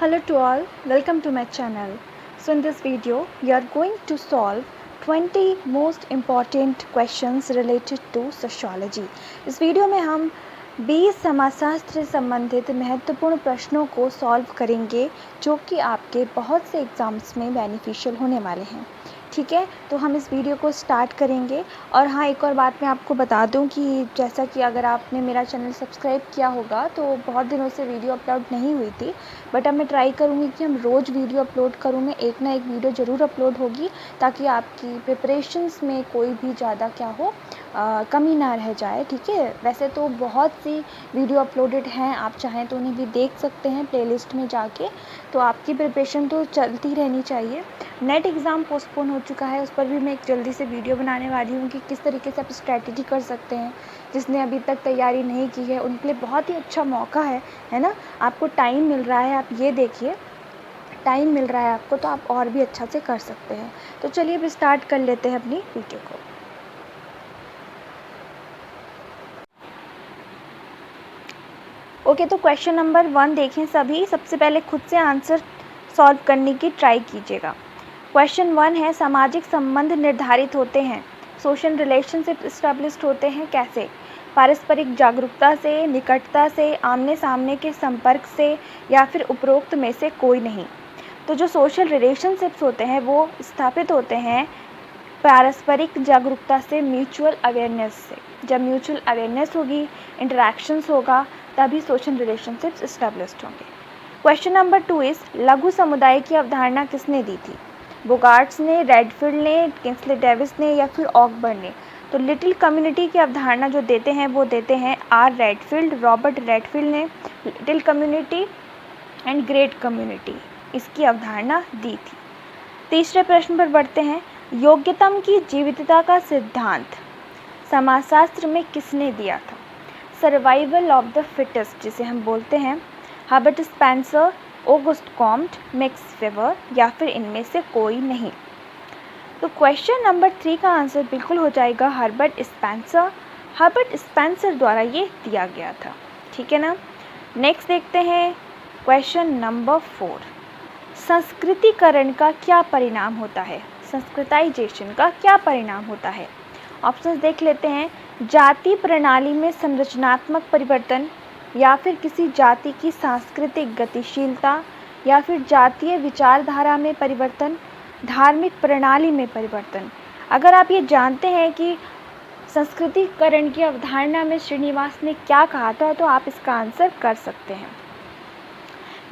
Hello to all, welcome to my channel. So in this video, we are going to solve 20 most important questions related to sociology. इस video में हम 20 समाजशास्त्र से संबंधित महत्वपूर्ण प्रश्नों को सॉल्व करेंगे जो कि आपके बहुत से एग्ज़ाम्स में बेनिफिशियल होने वाले हैं। ठीक है, तो हम इस वीडियो को स्टार्ट करेंगे। और हाँ, एक और बात मैं आपको बता दूं कि जैसा कि अगर आपने मेरा चैनल सब्सक्राइब किया होगा तो बहुत दिनों से वीडियो अपलोड नहीं हुई थी, बट अब मैं ट्राई करूँगी कि हम रोज़ वीडियो अपलोड करूँ। मैं एक ना एक वीडियो ज़रूर अपलोड होगी ताकि आपकी प्रिपरेशंस में कोई भी ज़्यादा क्या हो कमी ना रह जाए। ठीक है, वैसे तो बहुत सी वीडियो अपलोडेड हैं, आप चाहें तो उन्हें भी देख सकते हैं प्लेलिस्ट में जाके। तो आपकी प्रिपरेशन तो चलती रहनी चाहिए। नेट एग्ज़ाम पोस्टपोन हो चुका है, उस पर भी मैं एक जल्दी से वीडियो बनाने वाली हूँ कि किस तरीके से आप स्ट्रैटेजी कर सकते हैं। जिसने अभी तक तैयारी नहीं की है उनके लिए बहुत ही अच्छा मौका है ना। आपको टाइम मिल रहा है, आप ये देखिए, टाइम मिल रहा है आपको, तो आप और भी अच्छा से कर सकते हैं। तो चलिए अब स्टार्ट कर लेते हैं अपनी वीडियो को। ओके, तो क्वेश्चन नंबर 1 देखें सभी। सबसे पहले खुद से आंसर सॉल्व करने की ट्राई कीजिएगा। क्वेश्चन 1 है, सामाजिक संबंध निर्धारित होते हैं, सोशल रिलेशनशिप इस्टेब्लिश्ड होते हैं कैसे? पारस्परिक जागरूकता से, निकटता से, आमने सामने के संपर्क से, या फिर उपरोक्त में से कोई नहीं। तो जो सोशल रिलेशनशिप्स होते हैं वो स्थापित होते हैं पारस्परिक जागरूकता से, म्यूचुअल अवेयरनेस से। जब म्यूचुअल अवेयरनेस होगी, इंटरेक्शंस होगा, तभी सोशल रिलेशनशिप्स इस्टेब्लिश्ड होंगे। क्वेश्चन नंबर 2 इस लघु समुदाय की अवधारणा किसने दी थी? बोगार्ट्स ने, रेडफील्ड ने, किंग्सले डेविस ने, या फिर ऑकबर्न ने? तो लिटिल कम्युनिटी की अवधारणा जो देते हैं वो देते हैं आर रेडफील्ड, रॉबर्ट रेडफील्ड ने little community and great community इसकी अवधारणा दी थी। तीसरे प्रश्न पर बढ़ते हैं। योग्यतम की जीवितता का सिद्धांत समाजशास्त्र में किसने दिया था? सर्वाइवल ऑफ द फिटेस्ट जिसे हम बोलते हैं, Herbert Spencer, August Comte, max weber, या फिर इनमें से कोई नहीं। तो क्वेश्चन नंबर 3 का आंसर बिल्कुल हो जाएगा हर्बर्ट स्पेंसर। हर्बर्ट स्पेंसर द्वारा ये दिया गया था। ठीक है ना। नेक्स्ट देखते हैं क्वेश्चन नंबर 4। संस्कृतिकरण का क्या परिणाम होता है? संस्कृताइजेशन का क्या परिणाम होता है? ऑप्शंस देख लेते हैं। जाति प्रणाली में संरचनात्मक परिवर्तन, या फिर किसी जाति की सांस्कृतिक गतिशीलता, या फिर जातीय विचारधारा में परिवर्तन, धार्मिक प्रणाली में परिवर्तन। अगर आप ये जानते हैं कि संस्कृतिकरण की अवधारणा में श्रीनिवास ने क्या कहा था तो आप इसका आंसर कर सकते हैं।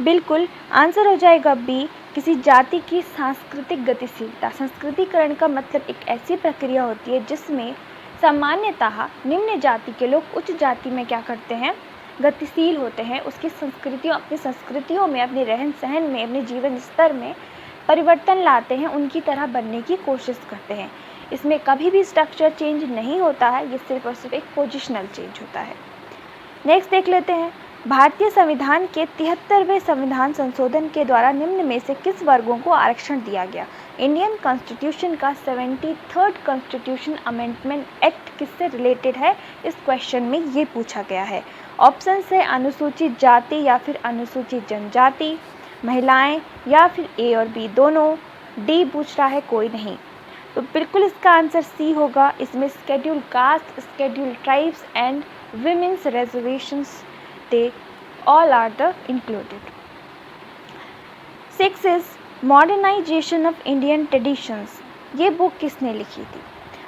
बिल्कुल आंसर हो जाएगा बी, किसी जाति की सांस्कृतिक गतिशीलता। संस्कृतिकरण का मतलब एक ऐसी प्रक्रिया होती है जिसमें सामान्यतः निम्न जाति के लोग उच्च जाति में क्या करते हैं, गतिशील होते हैं, उसकी संस्कृतियों, अपनी संस्कृतियों में, अपने रहन सहन में, अपने जीवन स्तर में परिवर्तन लाते हैं, उनकी तरह बनने की कोशिश करते हैं। इसमें कभी भी स्ट्रक्चर चेंज नहीं होता है, ये सिर्फ और सिर्फ एक पोजिशनल चेंज होता है। नेक्स्ट देख लेते हैं। भारतीय संविधान के 73वें संविधान संशोधन के द्वारा निम्न में से किस वर्गों को आरक्षण दिया गया? इंडियन कॉन्स्टिट्यूशन का 73rd कॉन्स्टिट्यूशन अमेंडमेंट एक्ट किससे रिलेटेड है? इस क्वेश्चन में ये पूछा गया है। ऑप्शन है अनुसूचित जाति या फिर अनुसूचित जनजाति, महिलाएं, या फिर ए और बी दोनों। डी पूछ रहा है कोई नहीं। तो बिल्कुल इसका आंसर सी होगा। इसमें schedule caste, schedule tribes and women's reservations they all are the included. 6 is modernization of Indian traditions. ये बुक किसने लिखी थी?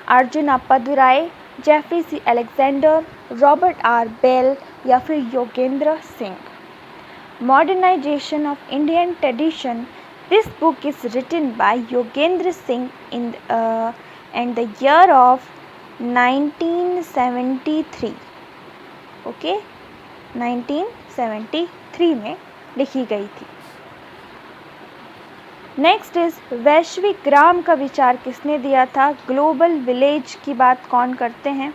Arjun Appadurai, Jeffrey C Alexander, Robert R Bell, या फिर Yogendra Singh? Modernization of Indian tradition. This book is written by Yogendra Singh in the year of 1973. Okay. 1973 में लिखी गई थी। नेक्स्ट इज वैश्विक ग्राम का विचार किसने दिया था? ग्लोबल विलेज की बात कौन करते हैं?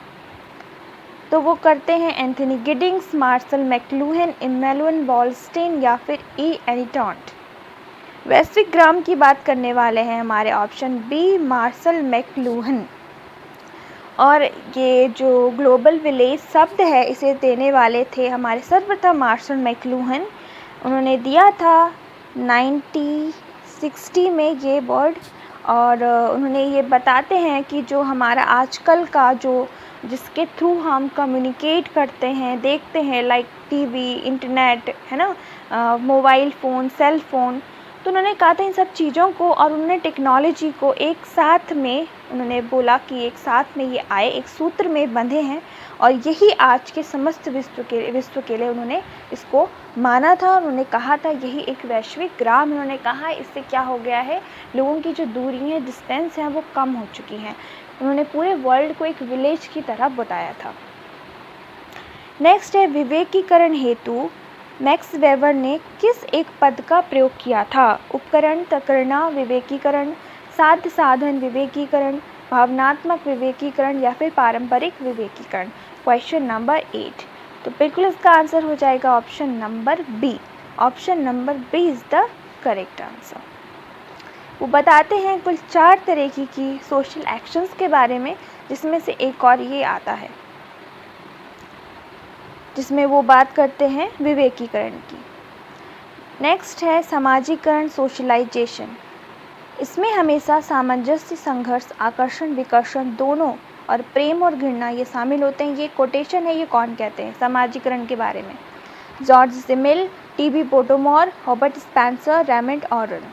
तो वो करते हैं एंथनी गिडिंग्स, मार्शल मैकलुहन, इमैनुअल वॉलस्टेन, या फिर ई एनिटॉन्ट? वैश्विक ग्राम की बात करने वाले हैं हमारे ऑप्शन बी, मार्शल मैकलुहन। और ये जो ग्लोबल विलेज शब्द है इसे देने वाले थे हमारे सर्वप्रथम मार्शल मैकलुहन। उन्होंने दिया था 1960 में ये वर्ड, और उन्होंने ये बताते हैं कि जो हमारा आजकल का जो जिसके थ्रू हम कम्युनिकेट करते हैं, देखते हैं, लाइक टीवी, इंटरनेट, है ना, मोबाइल फ़ोन, सेल फ़ोन, तो उन्होंने कहा था इन सब चीज़ों को, और उन्होंने टेक्नोलॉजी को एक साथ में, उन्होंने बोला कि एक साथ में ये आए, एक सूत्र में बंधे हैं, और यही आज के समस्त विश्व के लिए उन्होंने इसको माना था। उन्होंने कहा था यही एक वैश्विक ग्राम, उन्होंने कहा इससे क्या हो गया है, लोगों की जो दूरी है, डिस्टेंस हैं, वो कम हो चुकी हैं। उन्होंने पूरे वर्ल्ड को एक विलेज की तरह बताया था। नेक्स्ट है विवेकीकरण हेतु मैक्स वेबर ने किस एक पद का प्रयोग किया था? उपकरण, तकरना विवेकीकरण, साध्य साधन विवेकीकरण, भावनात्मक विवेकीकरण या फिर पारंपरिक विवेकीकरण। Question number 8। तो बिल्कुल इसका आंसर हो जाएगा option number B. Option number B is the correct answer. वो बताते हैं कुल 4 तरह की सोशल एक्शंस के बारे में, जिसमें से एक और ये आता है, जिसमें वो बात करते हैं विवेकीकरण की। नेक्स्ट है समाजीकरण, सोशलाइजेशन। इसमें हमेशा सामंजस्य, संघर्ष, आकर्षण, विकर्षण दोनों, और प्रेम और घृणा ये शामिल होते हैं। ये कोटेशन है, ये कौन कहते हैं समाजीकरण के बारे में? George Simmel, T B. Bottomore, Herbert Spencer, Raymond Aron.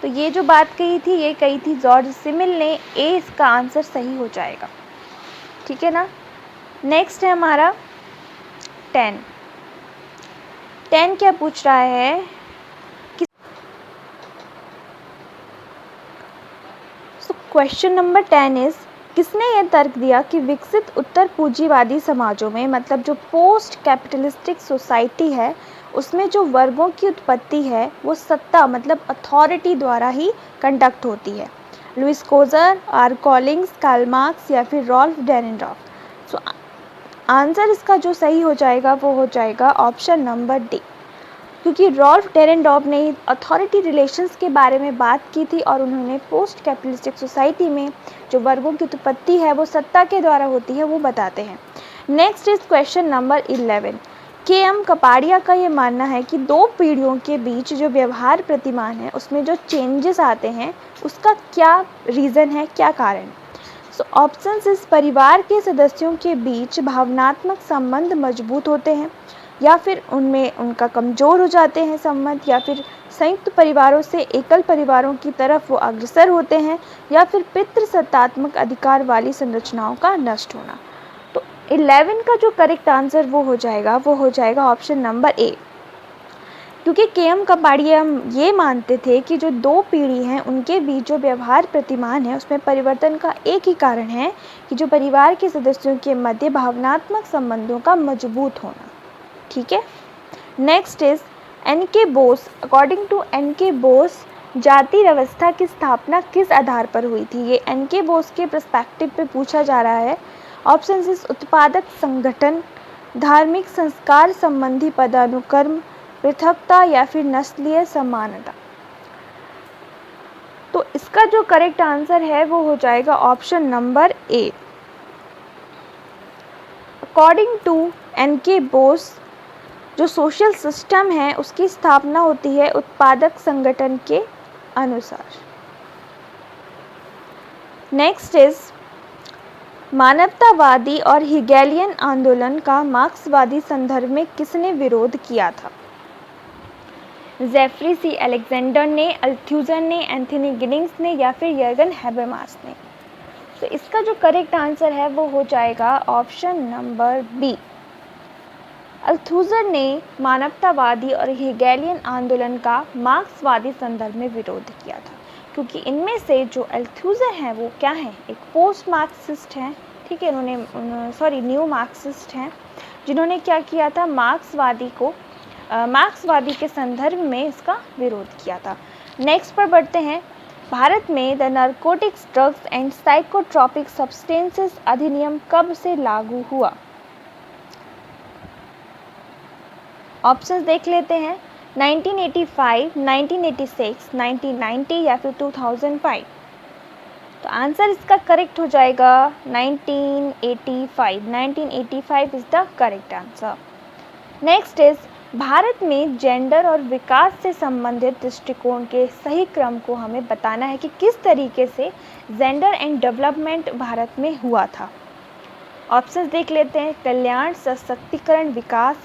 तो ये जो बात कही थी, ये कही थी जॉर्ज सिमिल ने। ए इसका आंसर सही हो जाएगा, ठीक है ना। नेक्स्ट है हमारा 10 क्या पूछ रहा है कि क्वेश्चन नंबर 10 इज, किसने यह तर्क दिया कि विकसित उत्तर पूंजीवादी समाजों में, मतलब जो पोस्ट कैपिटलिस्टिक सोसाइटी है, उसमें जो वर्गों की उत्पत्ति है वो सत्ता, मतलब अथॉरिटी द्वारा ही कंडक्ट होती है? Lewis Coser, R Collins, Karl Marx या फिर रॉल्फ डेरेनडॉर्फ। सो आंसर इसका जो सही हो जाएगा वो हो जाएगा ऑप्शन नंबर डी, क्योंकि रॉल्फ डेरेनडॉर्फ ने अथॉरिटी रिलेशंस के बारे में बात की थी, और उन्होंने पोस्ट कैपिटलिस्टिक सोसाइटी में जो वर्गों की उत्पत्ति है वो सत्ता के द्वारा होती है, वो बताते हैं। Next is question number 11। KM. Kapadia का ये मानना है कि 2 पीढ़ियों के बीच जो व्यवहार प्रतिमान है, उसमें जो चेंजेस आते हैं, उसका क्या रीज़न है, क्या कारण? सो ऑप्शंस इस, परिवार के सदस्यों के बीच भावनात्मक संबंध मजबूत होते हैं, या फिर उनमें उनका कमज़ोर हो जाते हैं संबंध, या फिर संयुक्त परिवारों से एकल परिवारों की तरफ वो अग्रसर होते हैं, या फिर पितृसत्तात्मक अधिकार वाली संरचनाओं का नष्ट होना। तो 11 का जो करेक्ट आंसर वो हो जाएगा ऑप्शन नंबर ए, क्योंकि के.एम. कपाड़िया ये मानते थे कि जो 2 पीढ़ी हैं उनके बीच जो व्यवहार प्रतिमान है, उसमें परिवर्तन का एक ही कारण है कि जो परिवार के सदस्यों के मध्य भावनात्मक संबंधों का मजबूत होना, ठीक है। Next is N K. Bose. According to N K. Bose, जाति व्यवस्था की स्थापना किस आधार पर हुई थी? ये एन.के. बोस के पर्सपेक्टिव पे पूछा जा रहा है। ऑप्शन इज, उत्पादक संगठन, धार्मिक संस्कार संबंधी पदानुक्रम, पृथकता या फिर नस्लीय समानता। तो इसका जो करेक्ट आंसर है वो हो जाएगा option number A. According to N K. Bose, जो सोशल सिस्टम है उसकी स्थापना होती है उत्पादक संगठन के अनुसार। नेक्स्ट इज, मानवतावादी और हेगेलियन आंदोलन का मार्क्सवादी संदर्भ में किसने विरोध किया था? जेफरी सी अलेक्जेंडर ने, अल्थुजर ने, एंथनी गिडिंग्स ने या फिर यर्गन हैबरमास ने। तो इसका जो करेक्ट आंसर है वो हो जाएगा ऑप्शन नंबर बी। अल्थुजर ने मानवतावादी और हेगेलियन आंदोलन का मार्क्सवादी संदर्भ में विरोध किया था, क्योंकि इनमें से जो अल्थुजर हैं वो क्या हैं, एक पोस्ट मार्क्सिस्ट हैं, ठीक है, न्यू मार्क्सिस्ट हैं, जिन्होंने क्या किया था, मार्क्सवादी के संदर्भ में इसका विरोध किया था। नेक्स्ट पर बढ़ते हैं। भारत में the narcotics, drugs and psychotropic substances अधिनियम कब से लागू हुआ? ऑप्शंस देख लेते हैं। 1985, 1986, 1990 या फिर 2005। तो आंसर इसका करेक्ट हो जाएगा 1985। 1985 is the correct answer. Next is, Bharat में जेंडर और विकास से संबंधित दृष्टिकोण के सही क्रम को हमें बताना है कि किस तरीके से जेंडर एंड डेवलपमेंट भारत में हुआ था। ऑप्शंस देख लेते हैं। कल्याण, सशक्तिकरण, विकास,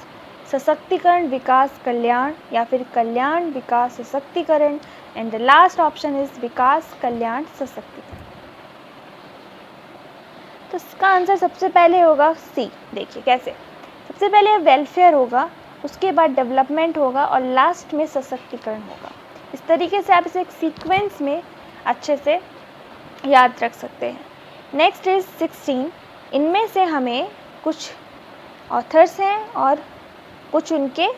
सशक्तिकरण, विकास, कल्याण, या फिर कल्याण, विकास, सशक्तिकरण। And the last option is विकास, कल्याण, सशक्तिकरण। तो इसका आंसर सबसे पहले होगा सी। देखिए कैसे, सबसे पहले वेलफेयर होगा, उसके बाद डेवलपमेंट होगा और लास्ट में सशक्तिकरण होगा। इस तरीके से आप इसे एक सीक्वेंस में अच्छे से याद रख सकते हैं। Next is 16। इनमें से हमें कुछ ऑथर्स हैं और कुछ उनके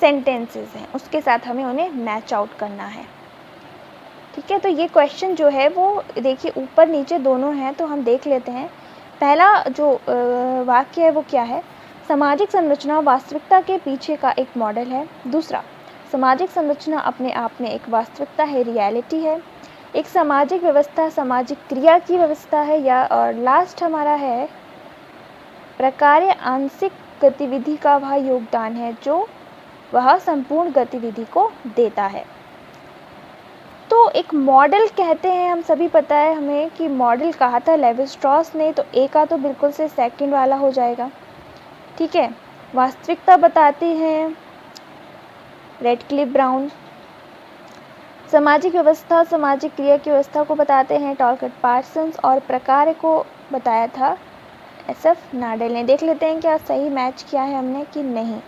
सेंटेंसेस हैं, उसके साथ हमें उन्हें मैच आउट करना है। ठीक है, तो ये क्वेश्चन जो है वो देखिए ऊपर नीचे दोनों हैं, तो हम देख लेते हैं। पहला जो वाक्य है वो क्या है? सामाजिक संरचना वास्तविकता के पीछे का एक मॉडल है। दूसरा, सामाजिक संरचना अपने आप में एक वास्तविकता है, रियलिटी है। एक सामाजिक व्यवस्था सामाजिक क्रिया की व्यवस्था है, या और लास्ट हमारा है प्रकार्य आंशिक गतिविधि का वह योगदान है जो वह संपूर्ण गतिविधि को देता है। तो एक मॉडल कहते हैं, हम सभी पता है हमें कि मॉडल कहा था लेवी-स्ट्रॉस ने, तो ए का तो बिल्कुल से सेकंड वाला हो जाएगा। ठीक है, वास्तविकता बताती हैं रेडक्लिफ ब्राउन। सामाजिक व्यवस्था सामाजिक क्रिया की व्यवस्था को बताते हैं टॉलकट पार्सन्स, और प्रकार को बताया था SF नाडेल ने। देख लेते हैं क्या सही मैच किया है हमने कि नहीं।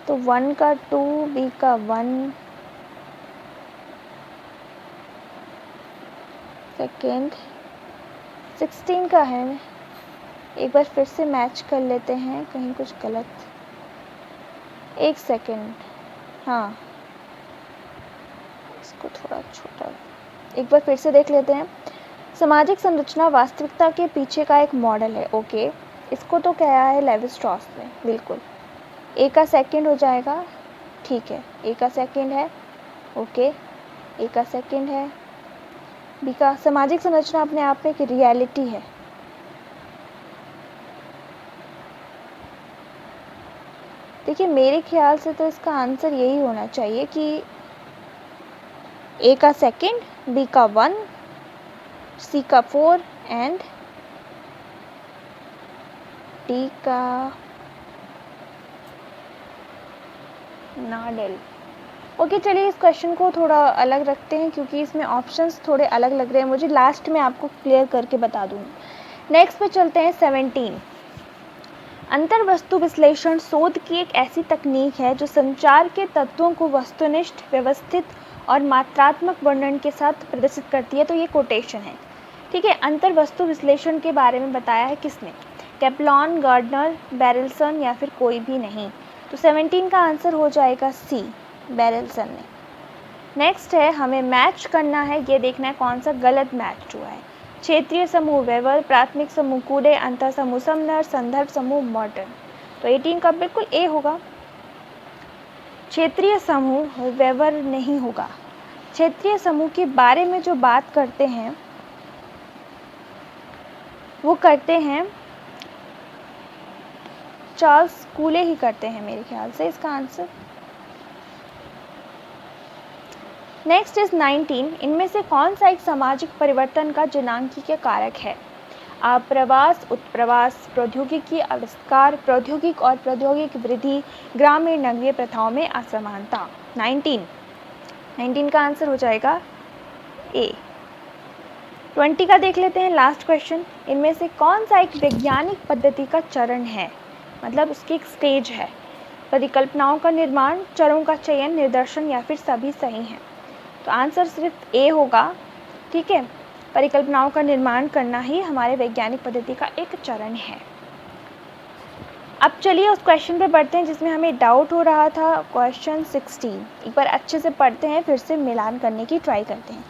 तो 1 का 2, B का 1, सेकेंड 16 का है। एक बार फिर से मैच कर लेते हैं, कहीं कुछ गलत। एक सेकेंड, हाँ इसको थोड़ा छोटा, एक बार फिर से देख लेते हैं। सामाजिक संरचना वास्तविकता के पीछे का एक मॉडल है। ओके, इसको तो कहा है लेवी-स्ट्रॉस ने, बिल्कुल। ए का सेकंड हो जाएगा, ठीक है, ए का सेकंड है। ओके, ए का सेकंड है। बी का सामाजिक संरचना अपने आप में एक रियलिटी है। देखिए मेरे ख्याल से तो इसका आंसर यही होना चाहिए कि ए का सेकंड, बी का 1, सी का 4 एंड डी का नाडेल। ओके, चलिए इस क्वेश्चन को थोड़ा अलग रखते हैं क्योंकि इसमें ऑप्शंस थोड़े अलग लग रहे हैं मुझे। लास्ट में आपको क्लियर करके बता दूँगी। नेक्स्ट पे चलते हैं 17। अंतर्वस्तु विश्लेषण शोध की एक ऐसी तकनीक है जो संचार के तत्वों को वस्तुनिष्ठ, व्यवस्थित और मात्रात्मक वर्णन के साथ प्रदर्शित करती है। तो ये कोटेशन है, ठीक है। अंतर्वस्तु विश्लेषण के बारे में बताया है किसने? कैप्लॉन, गार्डनर, बेरेलसन या फिर कोई भी नहीं। तो 17 का आंसर हो जाएगा सी, बेरेलसन ने। नेक्स्ट है, हमें मैच करना है, ये देखना है कौन सा गलत मैच हुआ है। क्षेत्रीय समूह वेवर, प्राथमिक समूह कूडे, अंतर समूह समनर, संदर्भ समूह मॉर्टन। तो 18 का बिल्कुल ए होगा। क्षेत्रीय समूह वेवर नहीं होगा। क्षेत्रीय समूह के बारे में जो बात करते हैं वो करते हैं चार्ल्स कूले ही करते हैं मेरे ख्याल से, इसका आंसर। Next is 19। इनमें से कौन सा एक सामाजिक परिवर्तन का जनांकीय कारक है? आप्रवास, उत्प्रवास, प्रौद्योगिकी आविष्कार, प्रौद्योगिक और प्रौद्योगिक वृद्धि, ग्रामीण नगरीय प्रथाओं में असमानता। 19 का आंसर हो जाएगा ए। 20 का देख लेते हैं, लास्ट क्वेश्चन। इनमें से कौन सा एक वैज्ञानिक पद्धति का चरण है, मतलब उसकी एक स्टेज है? परिकल्पनाओं का निर्माण, चरों का चयन, निदर्शन या फिर सभी सही हैं। तो आंसर सिर्फ ए होगा, ठीक है। परिकल्पनाओं का निर्माण करना ही हमारे वैज्ञानिक पद्धति का एक चरण है। अब चलिए उस क्वेश्चन पे बढ़ते हैं जिसमें हमें डाउट हो रहा था, क्वेश्चन 16। एक बार अच्छे से पढ़ते हैं, फिर से मिलान करने की ट्राई करते हैं,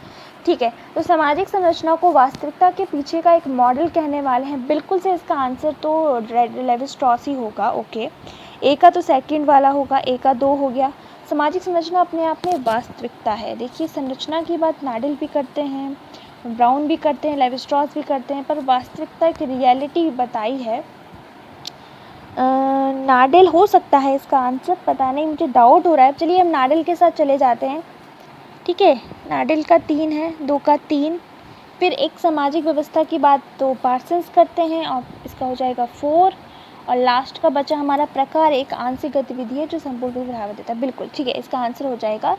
ठीक है। तो सामाजिक संरचना को वास्तविकता के पीछे का एक मॉडल कहने वाले हैं, बिल्कुल से इसका आंसर तो लेवी-स्ट्रॉस ही होगा। ओके, ए का तो सेकंड वाला होगा, ए का 2 हो गया। सामाजिक संरचना अपने आप में वास्तविकता है। देखिए संरचना की बात नाडेल भी करते हैं, ब्राउन भी करते हैं, लेवी-स्ट्रॉस भी करते हैं, पर वास्तविकता एक रियलिटी बताई है नाडिल हो सकता है इसका आंसर, पता नहीं, मुझे डाउट हो रहा है। चलिए हम नाडिल के साथ चले जाते हैं। ठीक है, नाडिल का 3 है, 2 का 3। फिर एक सामाजिक व्यवस्था की बात तो पार्सन्स करते हैं और इसका हो जाएगा 4। और लास्ट का बचा हमारा प्रकार, एक आंशिक गतिविधि है जो संपूर्ण को बढ़ावा देता है। बिल्कुल ठीक है, इसका आंसर हो जाएगा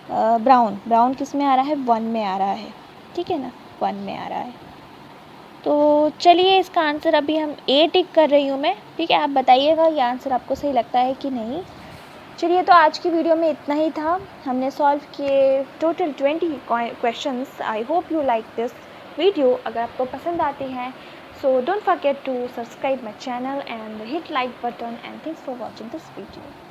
ब्राउन। ब्राउन किस में आ रहा है? 1 में आ रहा है। ठीक है ना, 1 में आ रहा है। तो चलिए इसका आंसर अभी हम ए टिक कर रही हूँ मैं। ठीक है, आप बताइएगा ये आंसर आपको सही लगता है कि नहीं। चलिए, तो आज की वीडियो में इतना ही था। हमने सॉल्व किए total 20 questions. I hope you like this video. अगर आपको पसंद आती हैं so don't forget to subscribe my channel and hit like button and thanks for watching this video.